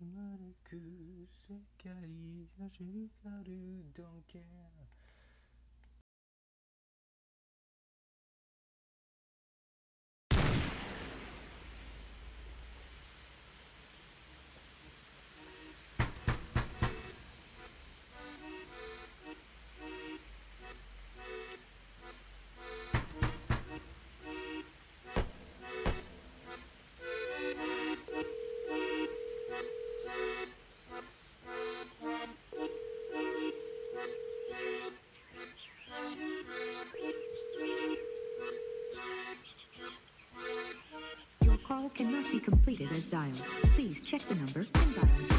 丸く世界が広がる Don't care. Your call cannot be completed as dialed. Please check the number and dial it.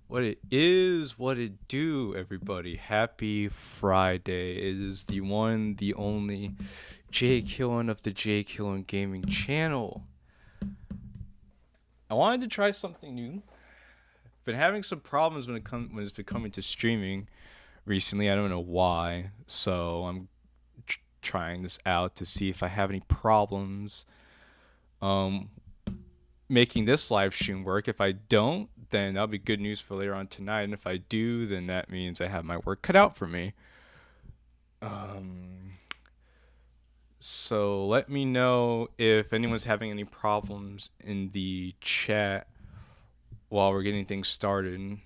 What it is, what it do, everybody. Happy Friday. It is the one, the only JQilin of the JQilin Gaming channel. I wanted to try something new. Been having some problems when it's been coming to streaming recently. I don't know why. So I'm trying this out to see if I have any problems making this live stream work. If I don't, then that'll be good news for later on tonight. And if I do, then that means I have my work cut out for me. So let me know if anyone's having any problems in the chat while we're getting things started.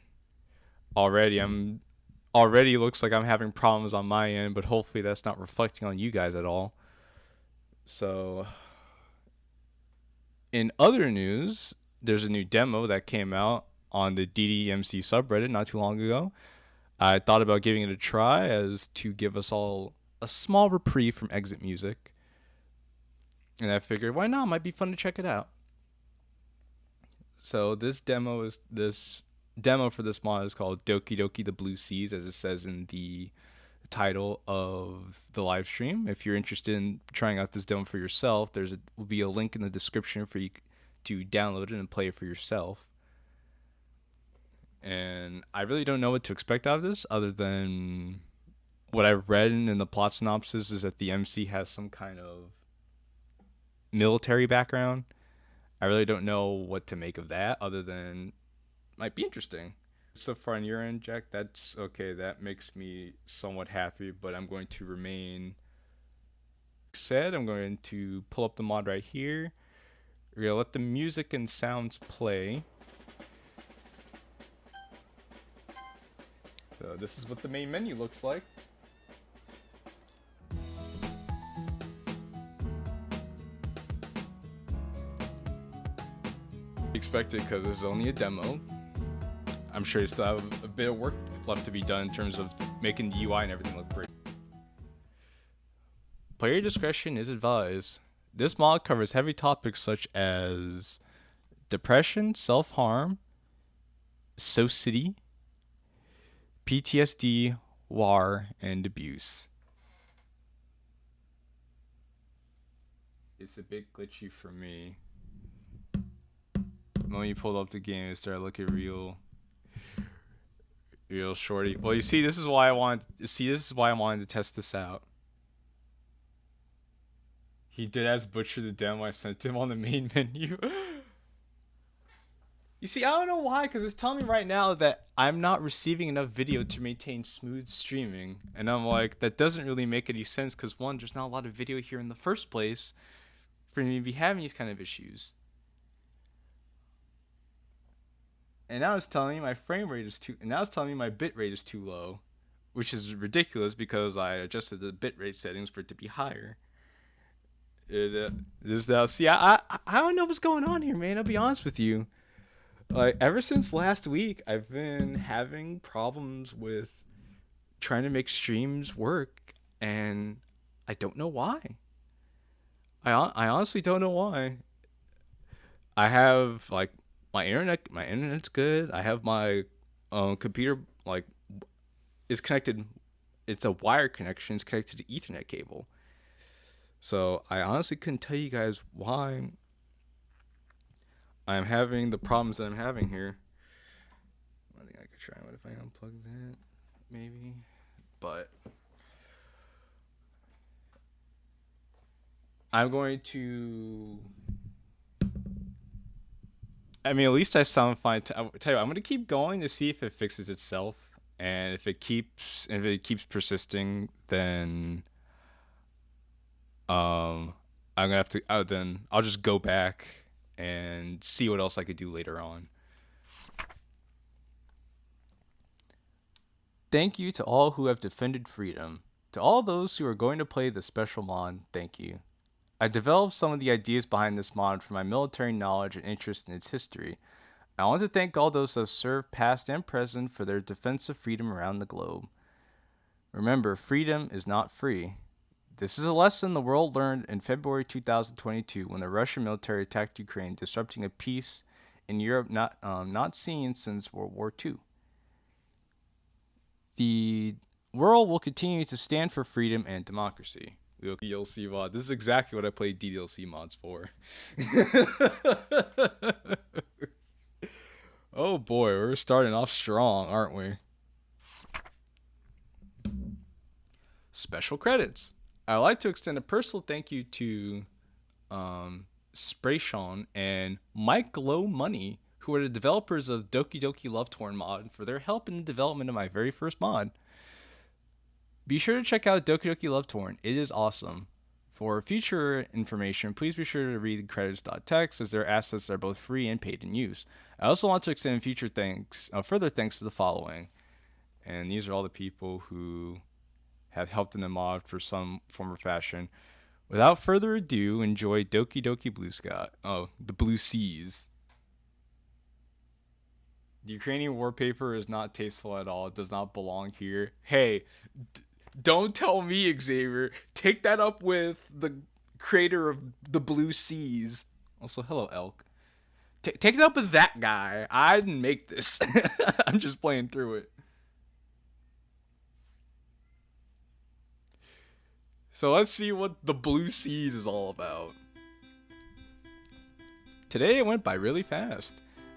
Already looks like I'm having problems on my end, but hopefully that's not reflecting on you guys at all. So in other news, there's a new demo that came out on the DDMC subreddit not too long ago. I thought about giving it a try as to give us all a small reprieve from exit music. And I figured, why not? Might be fun to check it out. So this demo for this mod is called Doki Doki the Blue Seas, as it says in the title of the live stream. If you're interested in trying out this demo for yourself, will be a link in the description for you to download it and play it for yourself. And I really don't know what to expect out of this, other than what I've read in the plot synopsis is that the MC has some kind of military background. I really don't know what to make of that, other than might be interesting. So far on your end, Jack, that's okay. That makes me somewhat happy, but I'm going to remain said. I'm going to pull up the mod right here. We're going to let the music and sounds play. So this is what the main menu looks like. Expect it because this is only a demo. I'm sure you still have a bit of work left to be done in terms of making the UI and everything look great. Player discretion is advised. This mod covers heavy topics such as depression, self-harm, society, PTSD, war, and abuse. It's a bit glitchy for me. when you pulled up the game, it started looking real shorty. Well, you see, this is why I wanted. See, this is why I wanted to test this out. He did as butcher the demo I sent him on the main menu. You see, I don't know why, because it's telling me right now that I'm not receiving enough video to maintain smooth streaming. And I'm like, that doesn't really make any sense, because one, there's not a lot of video here in the first place for me to be having these kind of issues. And now it's telling me my frame rate is too, and now it's telling me my bit rate is too low, which is ridiculous because I adjusted the bit rate settings for it to be higher. See, I don't know what's going on here, man. I'll be honest with you. Like, ever since last week, I've been having problems with trying to make streams work, and I don't know why. I honestly don't know why. I have, like, my internet's good. I have my computer, like, is connected. It's a wire connection. It's connected to the Ethernet cable. So I honestly couldn't tell you guys why I'm having the problems that I'm having here. I think I could try. What if I unplug that? Maybe. But I'm going to. I mean, at least I sound fine. I'll tell you what, I'm going to keep going to see if it fixes itself. And if it keeps persisting, then I'm gonna have to. Then I'll just go back and see what else I could do later on. Thank you to all who have defended freedom. To all those who are going to play the special mod, thank you. I developed some of the ideas behind this mod from my military knowledge and interest in its history. I want to thank all those who have served past and present for their defense of freedom around the globe. Remember, freedom is not free. This is a lesson the world learned in February 2022 when the Russian military attacked Ukraine, disrupting a peace in Europe not seen since World War II. The world will continue to stand for freedom and democracy. DLC mod. This is exactly what I played DDLC mods for. Oh boy, we're starting off strong, aren't we? Special credits. I'd like to extend a personal thank you to Sprayshon and Mike Glow Money, who are the developers of Doki Doki Love Torn mod, for their help in the development of my very first mod. Be sure to check out Doki Doki Love Torn. It is awesome. For future information, please be sure to read credits.txt, as their assets are both free and paid in use. I also want to extend further thanks to the following. And these are all the people who have helped in the mod for some form or fashion. Without further ado, enjoy Doki Doki Blue Sky. Oh, the Blue Seas. The Ukrainian wallpaper is not tasteful at all. It does not belong here. Hey, don't tell me, Xavier. Take that up with the creator of the Blue Seas. Also, hello, Elk. Take it up with that guy. I didn't make this. I'm just playing through it. So let's see what the Blue Seas is all about. Today it went by really fast.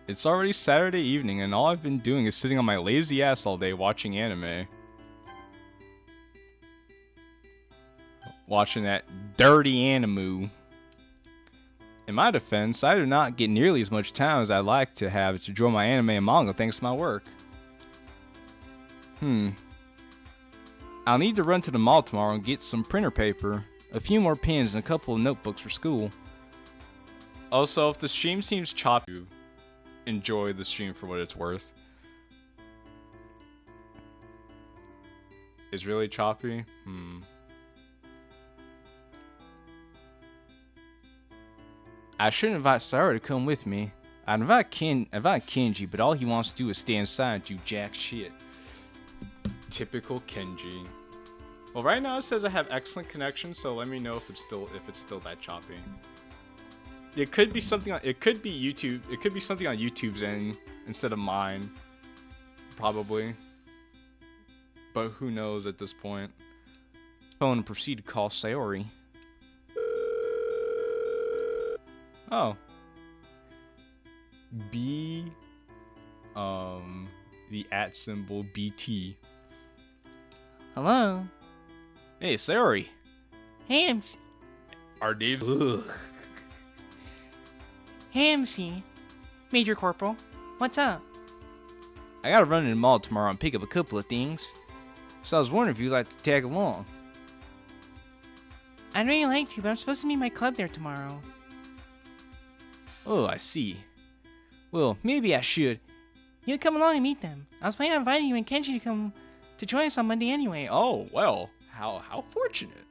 It's already Saturday evening and all I've been doing is sitting on my lazy ass all day watching anime. Watching that dirty anime. In my defense, I do not get nearly as much time as I'd like to have to draw my anime and manga thanks to my work. I'll need to run to the mall tomorrow and get some printer paper, a few more pens, and a couple of notebooks for school. Also, if the stream seems choppy, enjoy the stream for what it's worth. It's really choppy? I should invite Sayori to come with me. I'd invite Kenji, but all he wants to do is stay inside and do jack shit. Typical Kenji. Well, right now it says I have excellent connection, so let me know if it's still that choppy. It could be something on YouTube. It could be something on YouTube's end instead of mine. Probably. But who knows at this point. Phone and proceed to call Sayori. B, the @ symbol BT. Hello? Hey, Sayori. Hey, MC. Our names. Hey, MC. Major Corporal. What's up? I gotta run in the mall tomorrow and pick up a couple of things. So I was wondering if you'd like to tag along. I'd really like to, but I'm supposed to meet my club there tomorrow. Oh, I see. Well, maybe I should. You come along and meet them. I was planning on inviting you and Kenji to come to join us on Monday anyway. Oh, well, how fortunate.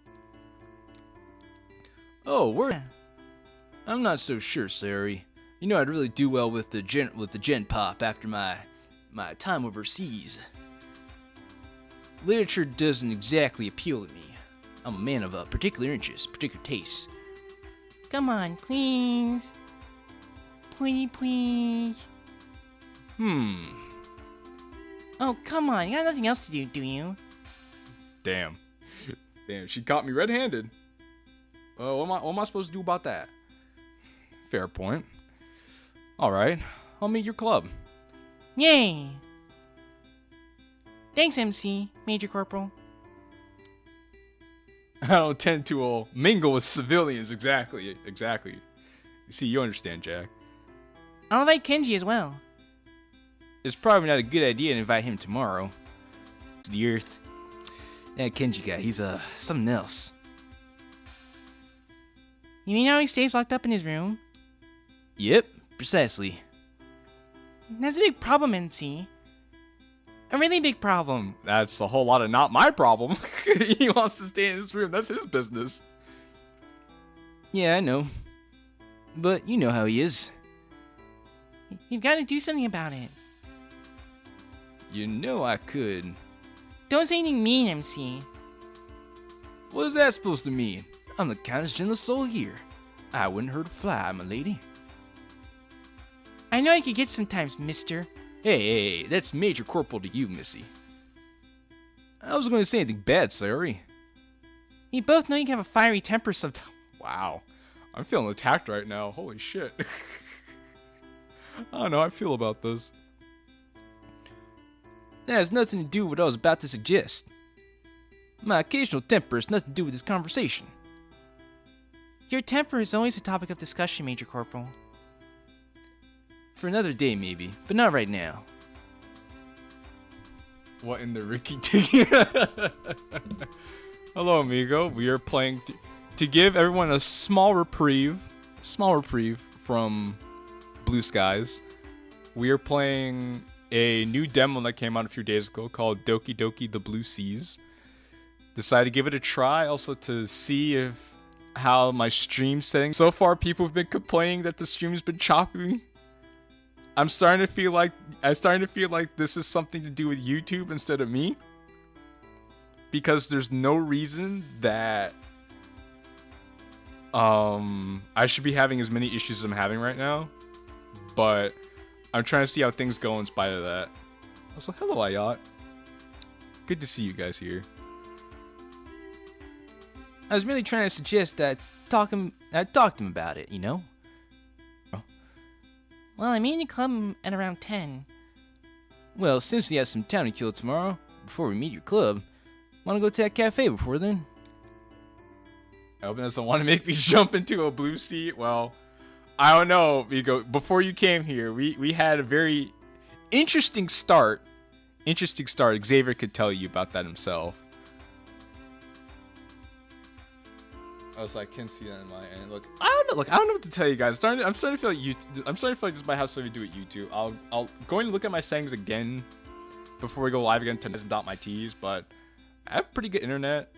Oh, Yeah. I'm not so sure, Sayori. You know, I'd really do well with the gen pop after my time overseas. Literature doesn't exactly appeal to me. I'm a man of particular interests, particular tastes. Come on, please. Please. Oh, come on. You got nothing else to do you? Damn, she caught me red-handed. What am I supposed to do about that? Fair point. All right, I'll meet your club. Yay. Thanks, MC, Major Corporal. I don't tend to mingle with civilians. Exactly. You see, you understand, Jack. I'll invite Kenji as well. It's probably not a good idea to invite him tomorrow. It's the Earth. That Kenji guy, he's something else. You mean how he stays locked up in his room? Yep, precisely. That's a big problem, MC. A really big problem. That's a whole lot of not my problem. He wants to stay in his room. That's his business. Yeah, I know. But you know how he is. You've got to do something about it. You know I could. Don't say anything mean, MC. What is that supposed to mean? I'm the kindest gentle soul here. I wouldn't hurt a fly, my lady. I know I could get sometimes, mister. Hey, that's Major Corporal to you, Missy. I wasn't going to say anything bad, Sayori. We both know you can have a fiery temper sometimes. Wow, I'm feeling attacked right now. Holy shit. I don't know how I feel about this. That has nothing to do with what I was about to suggest. My occasional temper has nothing to do with this conversation. Your temper is always a topic of discussion, Major Corporal. For another day, maybe, but not right now. What in the Ricky Tiki? Hello, amigo. We are playing to give everyone a small reprieve from Blue Skies. We are playing a new demo that came out a few days ago called Doki Doki the Blue Seas. Decided to give it a try, also to see how my stream settings. So far, people have been complaining that the stream's been choppy. I'm starting to feel like this is something to do with YouTube instead of me, because there's no reason that I should be having as many issues as I'm having right now, but I'm trying to see how things go in spite of that. Also, hello, Ayat. Good to see you guys here. I was really trying to suggest that I talk to him about it, you know? Well, I'm meeting the club at around 10. Well, since we have some time to kill tomorrow, before we meet your club, wanna go to that cafe before then? I hope it doesn't want to make me jump into a blue sea. Well, I don't know, Vigo. Before you came here, we had a very interesting start. Xavier could tell you about that himself. I was like, can't see that in my end. Look, I don't know what to tell you guys. I'm starting to feel like this might have something to do with YouTube. I'll go and look at my settings again before we go live again to dot my T's, but I have pretty good internet.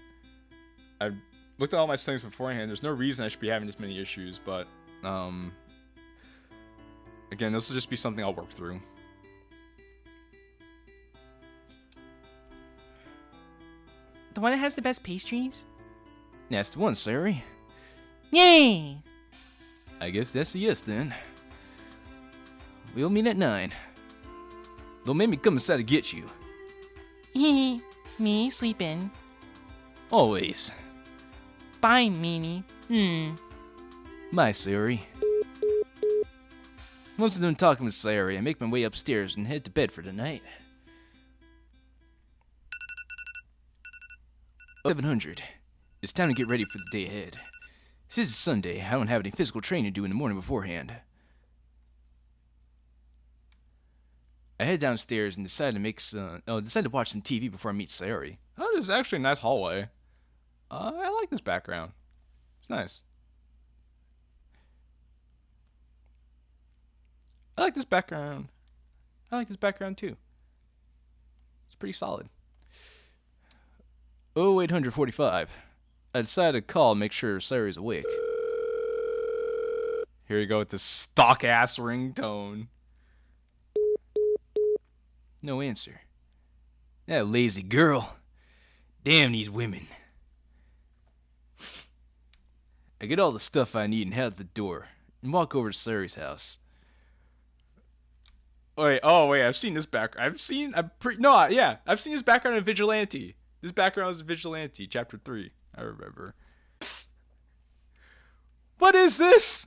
I've looked at all my settings beforehand. There's no reason I should be having this many issues, but again, this will just be something I'll work through. The one that has the best pastries? That's the one, Sayori. Yay! I guess that's a yes then. We'll meet at 9. Don't make me come inside to get you. Me sleeping. Always. Bye, Mimi. Bye, Sayori. Once I'm done talking with Sayori, I make my way upstairs and head to bed for the night. 700. It's time to get ready for the day ahead. Since it's Sunday, I don't have any physical training to do in the morning beforehand. I head downstairs and decide to watch some TV before I meet Sayori. Oh, this is actually a nice hallway. I like this background. It's nice. I like this background. I like this background too. It's pretty solid. 0845. I decide to call and make sure Sayori's awake. Here you go with this stock ass ringtone. No answer. That lazy girl. Damn these women. I get all the stuff I need and head out the door and walk over to Sayori's house. Wait, I've seen this background. I've seen this background in Vigilante. This background is Vigilante, Chapter 3. I remember. Psst. What is this?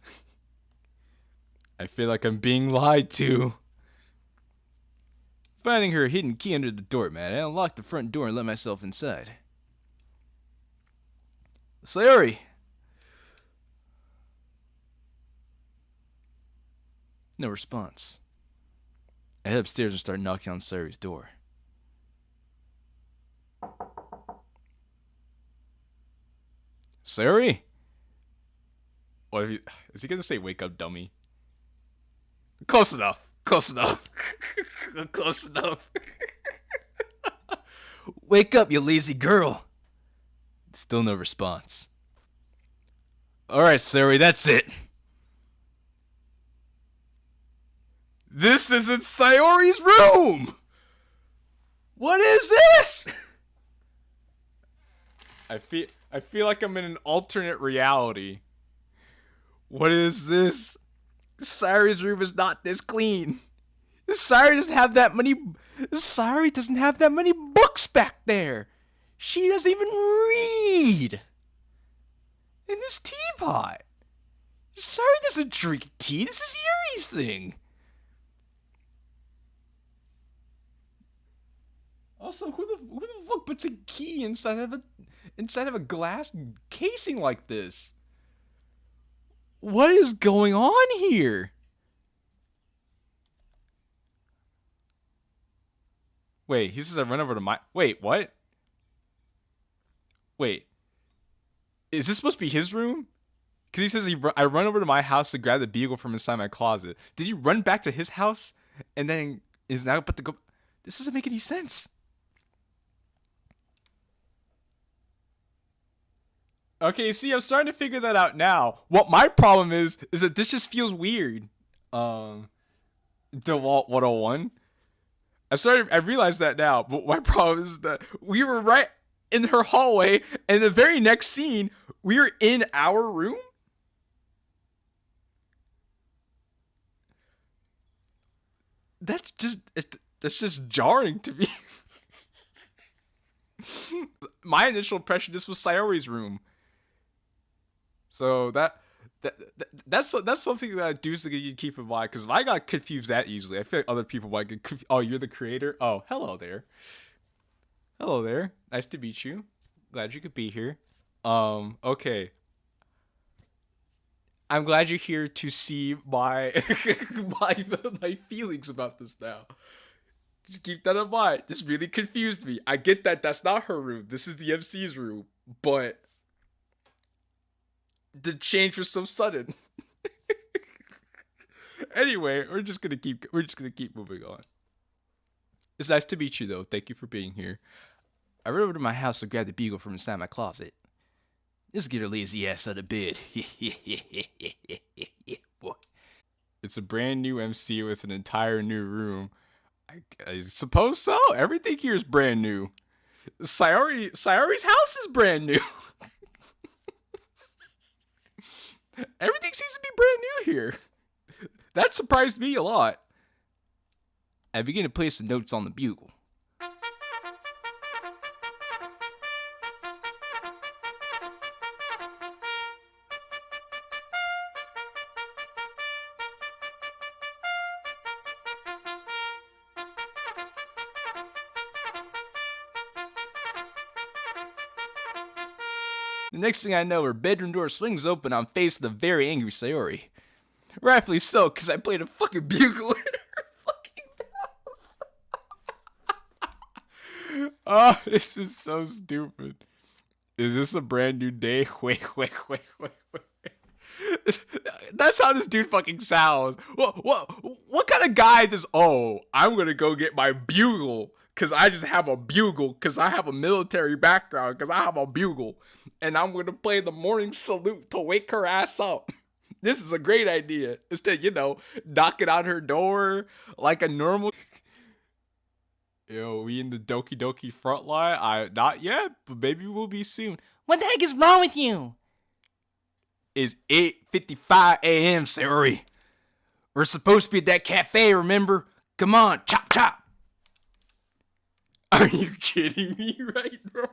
I feel like I'm being lied to. Finding her hidden key under the doormat, I unlock the front door and let myself inside. Sayori! No response. I head upstairs and start knocking on Sayori's door. Sayori? What is he gonna say? Wake up, dummy. Close enough. Close enough. Close enough. Wake up, you lazy girl! Still no response. Alright, Sayori, that's it. This isn't Sayori's room! What is this? I feel like I'm in an alternate reality. What is this? Sayori's room is not this clean. Sayori doesn't have that many books back there. She doesn't even read. And this teapot. Sayori doesn't drink tea. This is Yuri's thing. Also, who the fuck puts a key inside of a glass casing like this? What is going on here? Wait, he says I run over to my... Wait, what? Wait. Is this supposed to be his room? Because he says I run over to my house to grab the beagle from inside my closet. Did he run back to his house and then is now about to go... This doesn't make any sense. Okay, see, I'm starting to figure that out now. What my problem is that this just feels weird. DeWalt 101. I realized that now, but my problem is that we were right in her hallway, and the very next scene, we were in our room? That's just jarring to me. My initial impression, this was Sayori's room. So that's something that I do think you keep in mind, because if I got confused that easily, I feel like other people might get confused. Oh, you're the creator? Oh, hello there. Hello there. Nice to meet you. Glad you could be here. Okay. I'm glad you're here to see my my feelings about this now. Just keep that in mind. This really confused me. I get that that's not her room. This is the MC's room, but the change was so sudden. Anyway, we're just gonna keep moving on. It's nice to meet you, though. Thank you for being here. I ran over to my house to grab the beagle from inside my closet. Let's get her lazy ass out of bed. It's a brand new MC with an entire new room. I suppose so. Everything here is brand new. Sayori's house is brand new. Everything seems to be brand new here. That surprised me a lot. I begin to place the notes on the bugle. The next thing I know, her bedroom door swings open. I'm faced with a very angry Sayori. Rightfully so, because I played a fucking bugle in her fucking mouth. Oh, this is so stupid. Is this a brand new day? Wait. That's how this dude fucking sounds. What kind of guy does, oh, I'm gonna go get my bugle because I just have a bugle because I have a military background because I have a bugle and I'm gonna play the morning salute to wake her ass up. This is a great idea. Instead, knocking on her door like a normal. Yo, we in the Doki Doki front line? Not yet, but maybe we'll be soon. What the heck is wrong with you? It's 8:55 a.m., Sayori. We're supposed to be at that cafe, remember? Come on, chop. Are you kidding me right now?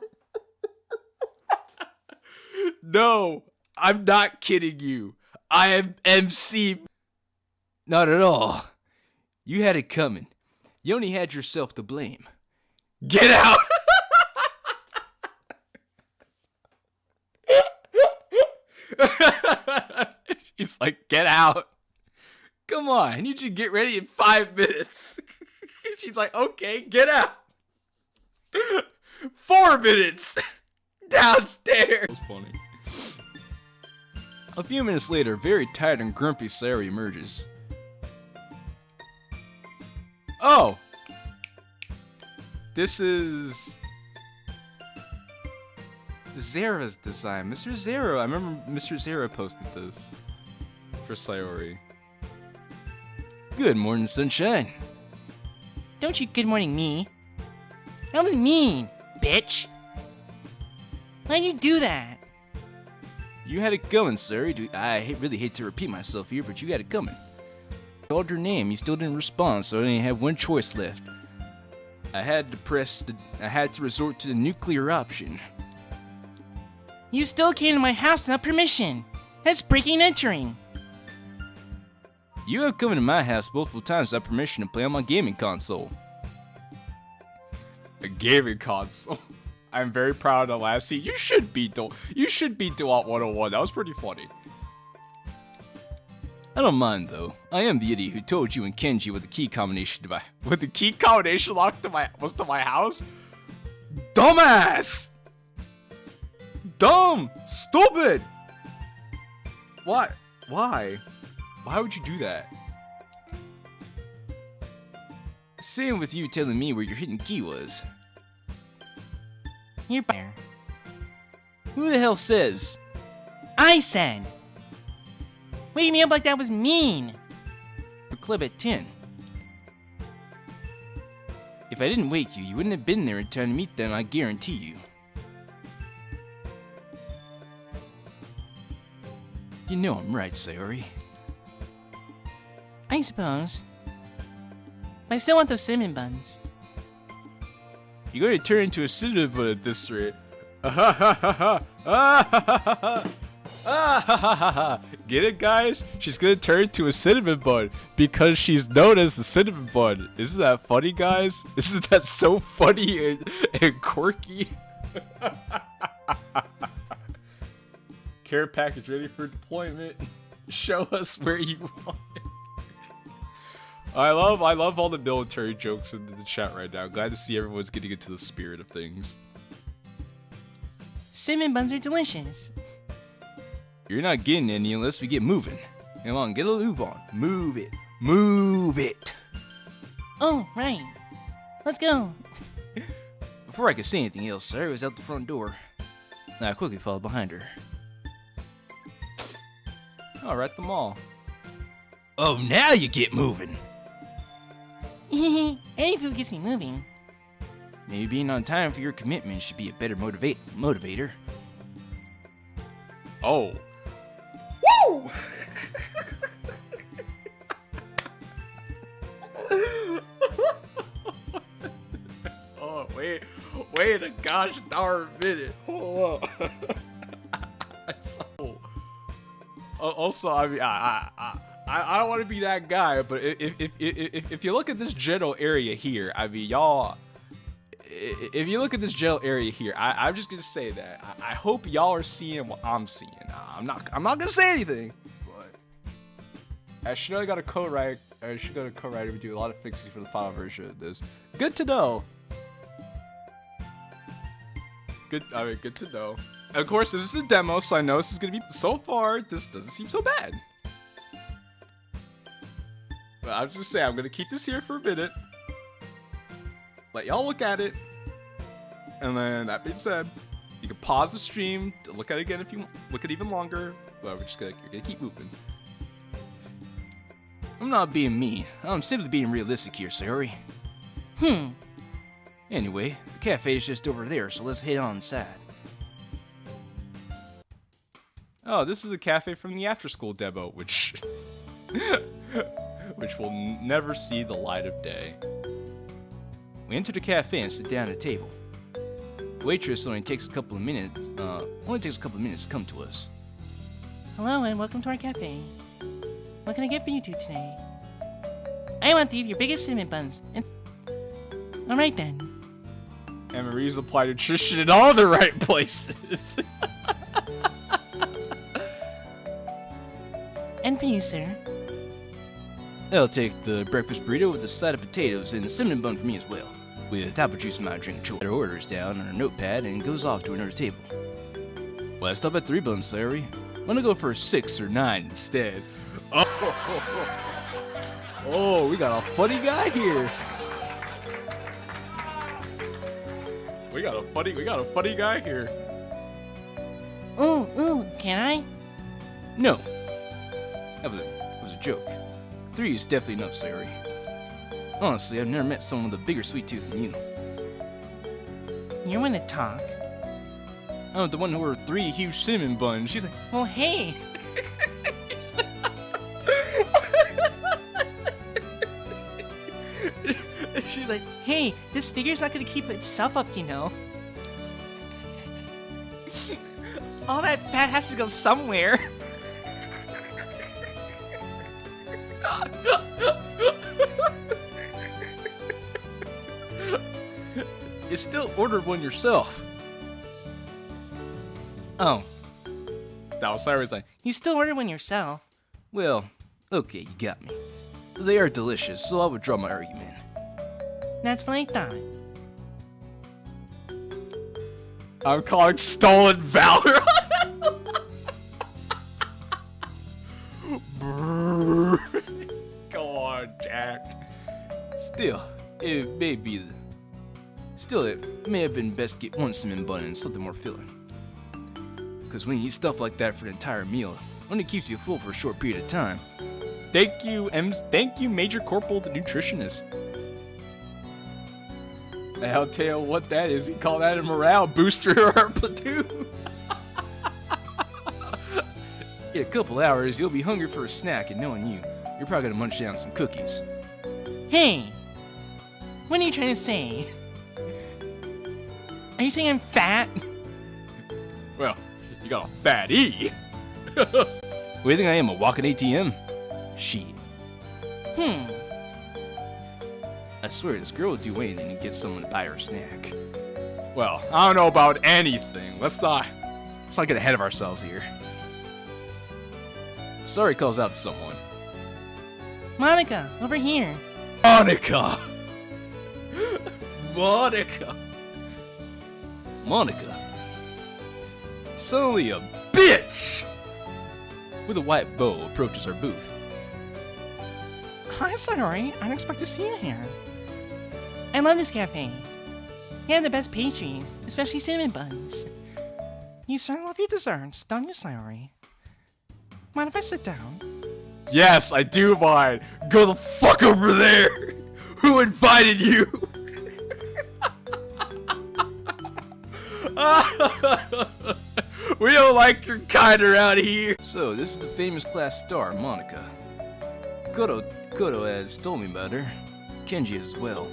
No, I'm not kidding you. I am MC. Not at all. You had it coming. You only had yourself to blame. Get out! She's like, get out. Come on, I need you to get ready in 5 minutes. She's like, okay, get out. 4 minutes. Downstairs. That was funny. A few minutes later, very tired and grumpy Sayori emerges. Oh! This is Zera's design. Mr. Zera. I remember Mr. Zera posted this for Sayori. Good morning, sunshine. Don't you good morning me. That was mean, bitch. Why'd you do that? You had it coming, Sayori. I really hate to repeat myself here, but you had it coming. I called your name. You still didn't respond, so I only had one choice left. I had to resort to the nuclear option. You still came to my house without permission. That's breaking and entering. You have come to my house multiple times without permission to play on my gaming console. A gaming console? I'm very proud of the last scene. You should beat Dual 101. That was pretty funny. I don't mind though. I am the idiot who told you and Kenji with the key combination locked to my house. Dumbass! Dumb! Stupid! What? Why? Why would you do that? Same with you telling me where your hidden key was. You're there. Who the hell says? I said. Waking me up like that was mean. For club at 10. If I didn't wake you, you wouldn't have been there in time to meet them, I guarantee you. You know I'm right, Sayori. I suppose. But I still want those cinnamon buns. You're going to turn into a cinnamon bun at this rate. Get it, guys? She's going to turn into a cinnamon bun because she's known as the cinnamon bun. Isn't that funny, guys? Isn't that so funny and quirky? Care package ready for deployment. Show us where you want it. I love all the military jokes in the chat right now. Glad to see everyone's getting into the spirit of things. Cinnamon buns are delicious. You're not getting any unless we get moving. Come on, get a move on. Move it. Move it. Oh, right. Let's go. Before I could say anything else, Sarah was out the front door. I quickly followed behind her. Oh, we're at the mall. Oh, now you get moving. Any food gets me moving. Maybe being on time for your commitment should be a better motivator. Oh. Woo! Oh, wait a gosh darn minute. Hold up. Also, I mean, I don't want to be that guy, but if you look at this general area here, I mean, y'all, if you look at this general area here, I'm just gonna say that I hope y'all are seeing what I'm seeing. I'm not gonna say anything. But I should have got a co-writer. I should got a co-writer. We do a lot of fixes for the final version of this. Good to know. Good to know. Of course, this is a demo, so I know this is gonna be. So far, this doesn't seem so bad. But I was just saying, I'm gonna keep this here for a minute. Let y'all look at it, and then that being said, you can pause the stream to look at it again if you look at it even longer. But we're just gonna keep moving. I'm not being mean. I'm simply being realistic here, Sayori. Anyway, the cafe is just over there, so let's head on inside. Oh, this is the cafe from the after-school demo, which will never see the light of day. We enter the cafe and sit down at a table. The waitress only takes a couple of minutes to come to us. Hello and welcome to our cafe. What can I get for you two today? I want 3 of your biggest cinnamon buns. And alright then. And Marie's applied nutrition in all the right places. And for you, sir. I'll take the breakfast burrito with a side of potatoes and a cinnamon bun for me as well. With apple juice in my drink, choice. Her orders down on her notepad and goes off to another table. Well, I stop at 3 buns, Sayori. Wanna go for 6 or 9 instead? Oh, we got a funny guy here. We got a funny guy here. Ooh, can I? No. That was a joke. 3 is definitely enough, Sayori. Honestly, I've never met someone with a bigger sweet tooth than you. You're one to talk. I'm the one who ordered 3 huge cinnamon buns. She's like, Well, hey. She's like, hey, this figure's not gonna keep itself up, you know. All that fat has to go somewhere. you still ordered one yourself. Oh, That was Cyrus like, you still ordered one yourself. Well, okay, you got me. They are delicious, so I would draw my argument. That's what I thought. I'm calling stolen valor. Go on, Jack. Still, it may have been best to get 1 cinnamon bun and something more filling. Because when you eat stuff like that for an entire meal, it only keeps you full for a short period of time. Thank you, Major Corporal, the nutritionist. I'll tell you what that is. We call that a morale booster or our platoon. In a couple hours, you'll be hungry for a snack, and knowing you, you're probably gonna munch down some cookies. Hey, what are you trying to say? Are you saying I'm fat? Well, you got a fat E. What do you think I am, a walking ATM? Shit. I swear, this girl would do anything to get someone to buy her a snack. Well, I don't know about anything. Let's not get ahead of ourselves here. Sorry calls out to someone. Monica, over here. Monika. Monica, Suddenly a bitch. with a white bow, approaches our booth. Hi, Sayori. I didn't expect to see you here. I love this cafe. You have the best pastries, especially cinnamon buns. You certainly love your desserts, don't you, Sayori? Mind if I sit down? Yes, I do mind. Go the fuck over there. Who invited you? We don't like your kind around here. So, this is the famous class star, Monika. Kodo has told me about her. Kenji as well.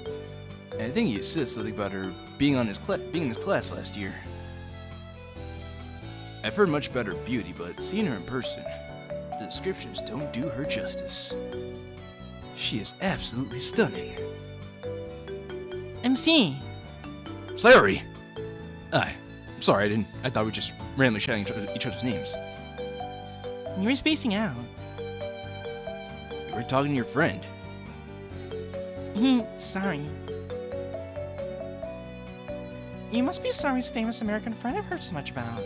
And I think he said something about her being in his class last year. I've heard much about her beauty, but seeing her in person, the descriptions don't do her justice. She is absolutely stunning. MC, Sayori! I'm sorry, I thought we were just randomly shouting each other's names. You were spacing out. You were talking to your friend. Sorry. You must be Sorry's famous American friend I've heard so much about.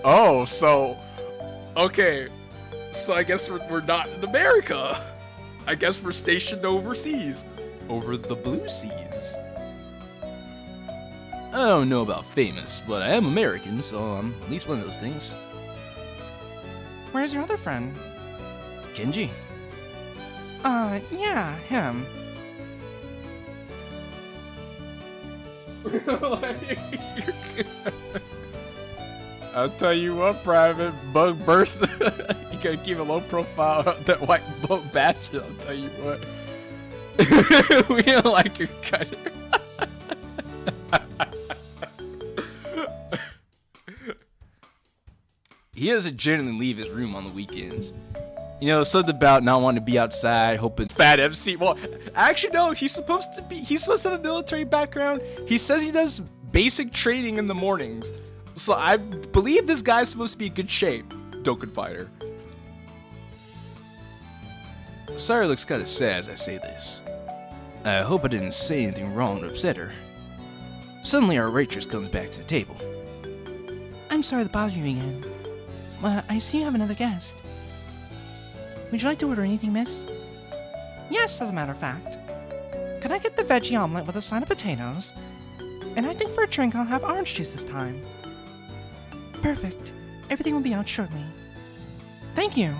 Oh, so okay. So I guess we're not in America. I guess we're stationed overseas. Over the blue seas. I don't know about famous, but I am American, so I'm at least one of those things. Where's your other friend? Kenji? Yeah, him. I'll tell you what, Private Bug Birth. You gotta keep a low profile on that white boat bastard. I'll tell you what. We don't like your cutter. He doesn't generally leave his room on the weekends. You know, something about not wanting to be outside, hoping Bad MC. Well, actually, no. He's supposed to have a military background. He says he does basic training in the mornings. So I believe this guy's supposed to be in good shape. Dokkan Fighter. Sayori looks kind of sad as I say this. I hope I didn't say anything wrong to upset her. Suddenly our waitress comes back to the table. I'm sorry to bother you again. I see you have another guest. Would you like to order anything, miss? Yes, as a matter of fact. Could I get the veggie omelet with a side of potatoes? And I think for a drink I'll have orange juice this time. Perfect. Everything will be out shortly. Thank you.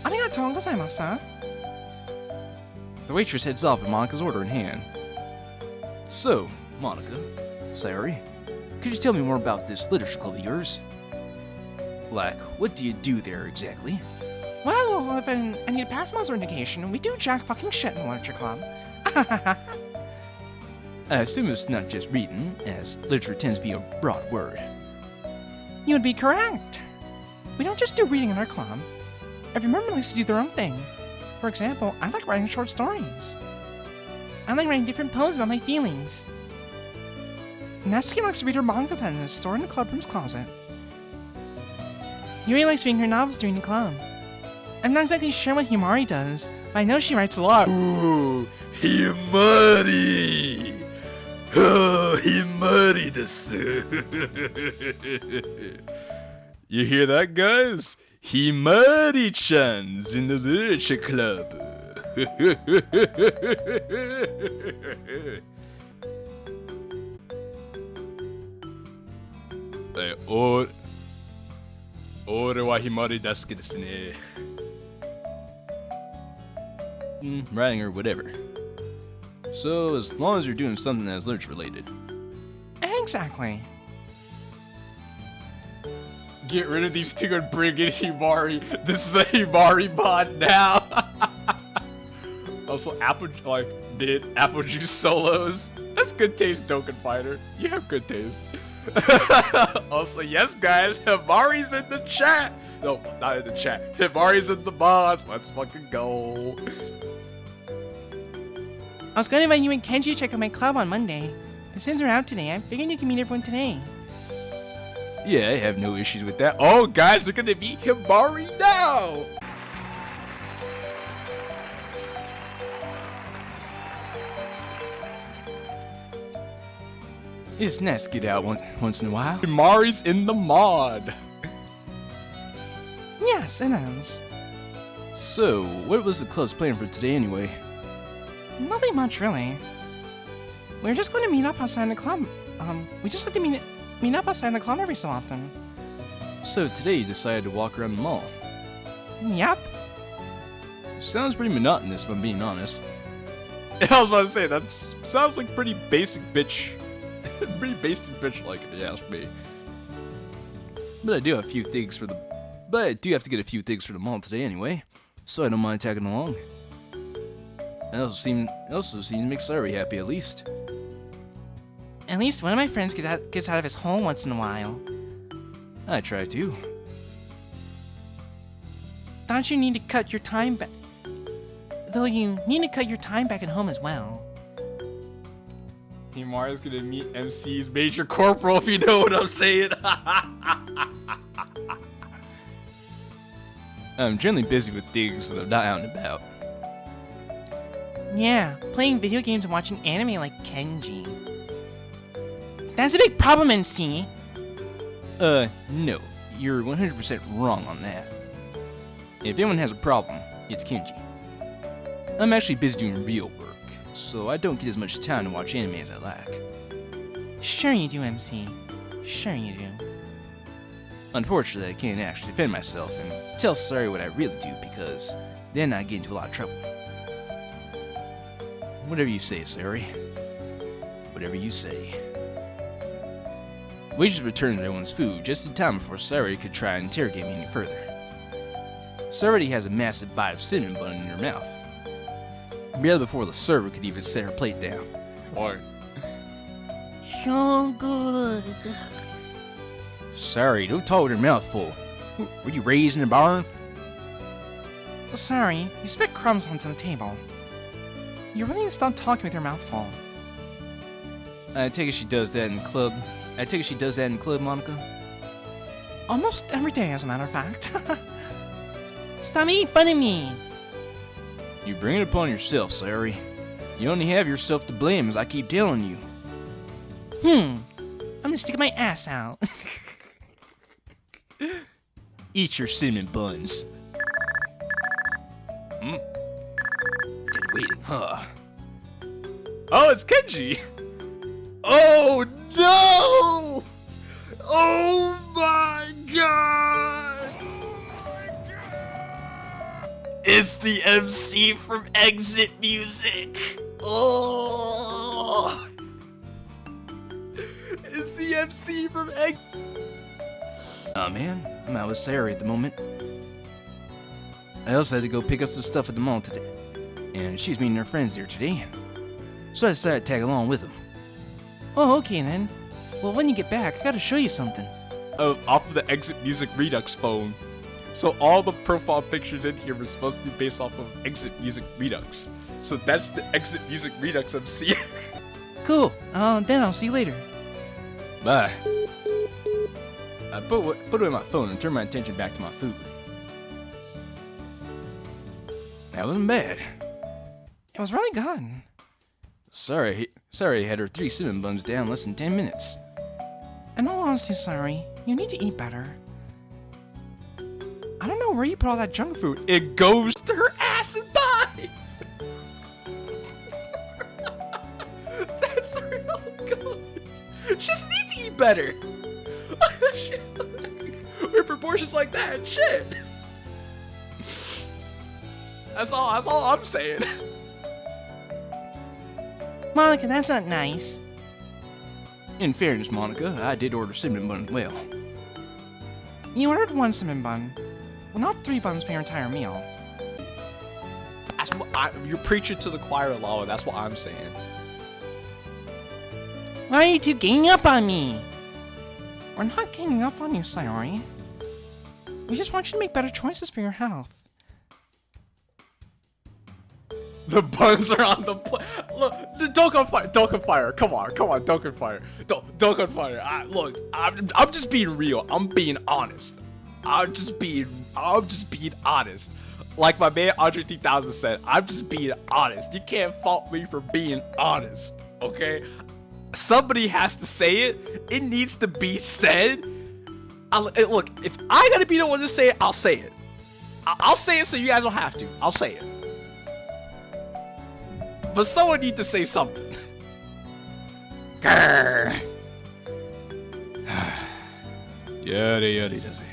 Arigatou gozaimasu. The waitress heads off with Monika's order in hand. So, Monika, Sayori, could you tell me more about this literature club of yours? Like, what do you do there exactly? Well, if I need a pass muzzle indication, we do jack fucking shit in the literature club. I assume it's not just reading, as literature tends to be a broad word. You would be correct. We don't just do reading in our club. Every member likes to do their own thing. For example, I like writing short stories. I like writing different poems about my feelings. Natsuki likes to read her manga pen and store in the clubroom's closet. Yuri likes reading her novels during the club. I'm not exactly sure what Himari does, but I know she writes a lot. Ooh, Himari! Oh, Himari desu. You hear that, guys? Himari-chan's in the literature club. Ore wa Himari desu desu ne. Writing or whatever. So, as long as you're doing something that's literature related. Exactly. Get rid of these two and bring in Himari. This is a Himari mod now. Also, did apple juice solos. That's good taste, Dokkan Fighter. You have good taste. Also, yes, guys, Himari's in the chat. No, not in the chat. Himari's in the mod. Let's fucking go. I was going to invite you and Kenji to check out my club on Monday. But since we're out today, I figured you can meet everyone today. Yeah, I have no issues with that. Oh, guys, they're gonna meet Himari now. It's nice to get out once in a while. Himari's in the mod. Yes, it is. So, what was the club's plan for today anyway? Nothing much, really. We're just going to meet up outside the club. We just like to meet up outside the club every so often. So today you decided to walk around the mall. Yep. Sounds pretty monotonous if I'm being honest. I was about to say, that sounds like pretty basic bitch. Pretty basic bitch like, if you ask me. But I do have to get a few things for the mall today anyway, so I don't mind tagging along. It also seemed to make Sayori happy at least. At least one of my friends gets out of his hole once in a while. I try to. Don't you need to cut your time back? Though you need to cut your time back at home as well. Himari's gonna meet MC's Major Corporal, if you know what I'm saying. I'm generally busy with things that I'm not out and about. Yeah, playing video games and watching anime like Kenji. That's a big problem, MC. No. You're 100% wrong on that. If anyone has a problem, it's Kenji. I'm actually busy doing real work, so I don't get as much time to watch anime as I like. Sure you do, MC. Sure you do. Unfortunately, I can't actually defend myself and tell Sayori what I really do because then I get into a lot of trouble. Whatever you say, Sayori. Whatever you say. Waitress returned everyone's food just in time before Sayori could try and interrogate me any further. Sayori has a massive bite of cinnamon bun in her mouth. Barely before the server could even set her plate down. Boy. So good. Sayori, don't talk with your mouth full. Were you raised in a barn? Sorry, you spit crumbs onto the table. You really need to stop talking with your mouth full. I take it she does that in the club. Monika? Almost every day, as a matter of fact. Stop making fun of me. You bring it upon yourself, Sayori. You only have yourself to blame, as I keep telling you. I'm gonna stick my ass out. Eat your cinnamon buns. Dead waiting, huh? Oh, it's Kenji. Oh no! Oh my god! It's the MC from Exit Music. Oh! It's the MC from Exit. Aw man, I'm out with Sayori at the moment. I also had to go pick up some stuff at the mall today. And she's meeting her friends there today. So I decided to tag along with them. Oh, okay then. Well, when you get back, I gotta show you something. Off of the Exit Music Redux phone. So all the profile pictures in here were supposed to be based off of Exit Music Redux. So that's the Exit Music Redux MC. Cool. Then I'll see you later. Bye. I put away my phone and turned my attention back to my food. That wasn't bad. It was really good. Sorry had her 3 cinnamon buns down in less than 10 minutes. In all honesty, sorry. You need to eat better. I don't know where you put all that junk food. It goes to her ass and thighs. That's where it all goes. She just needs to eat better. Her proportions like that, shit. That's all I'm saying. Monika, that's not nice. In fairness, Monika, I did order cinnamon bun as well. You ordered 1 cinnamon bun. Well, not 3 buns for your entire meal. That's what you're preaching to the choir, Lala. That's what I'm saying. Why are you two ganging up on me? We're not ganging up on you, Sayori. We just want you to make better choices for your health. The buns are on the look. Don't on fire. Don't on fire. Come on. Don't on fire. Don't on fire. Look, I'm just being real. I'm being honest. I'm just being honest. Like my man Andre 3000 said, I'm just being honest. You can't fault me for being honest. Okay? Somebody has to say it. It needs to be said. Look, if I gotta be the one to say it, I'll say it. I'll say it so you guys don't have to. I'll say it. But someone needs to say something. Grrr. Yada does it.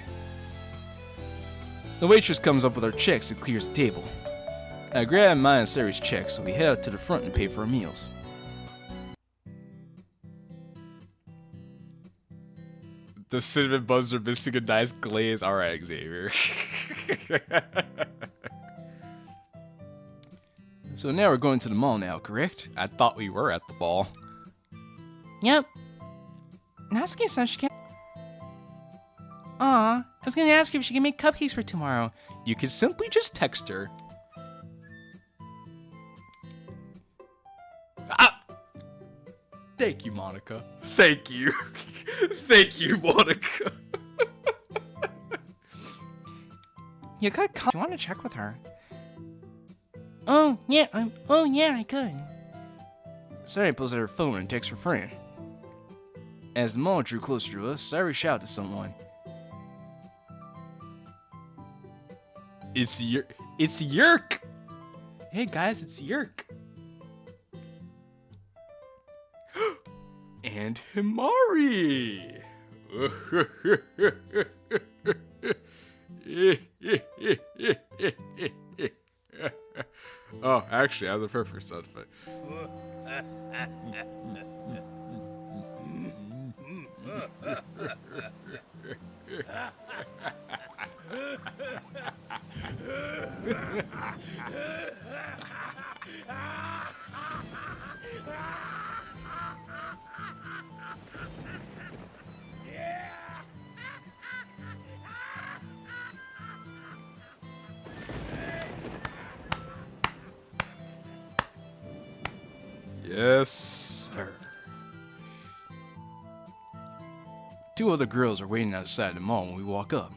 The waitress comes up with our checks and clears the table. I grab mine and Sayori's checks, so we head out to the front and pay for our meals. The cinnamon buns are missing a nice glaze. All right, Xavier. So now we're going to the mall now, correct? I thought we were at the ball. Yep. Natsuki said she can't. Aw, I was gonna ask her if she can make cupcakes for tomorrow. You can simply just text her. Thank you, Monika. Thank you. Thank you, Monika. You could call. You want to check with her? Oh yeah, I could. Sayori pulls out her phone and texts her friend. As the moment drew closer to us, Sayori shouted to someone. It's Yerk. Hey guys, it's Yerk. And Himari. Oh, actually, I have the perfect sound effect. Yes, sir. Two other girls are waiting outside the mall when we walk up.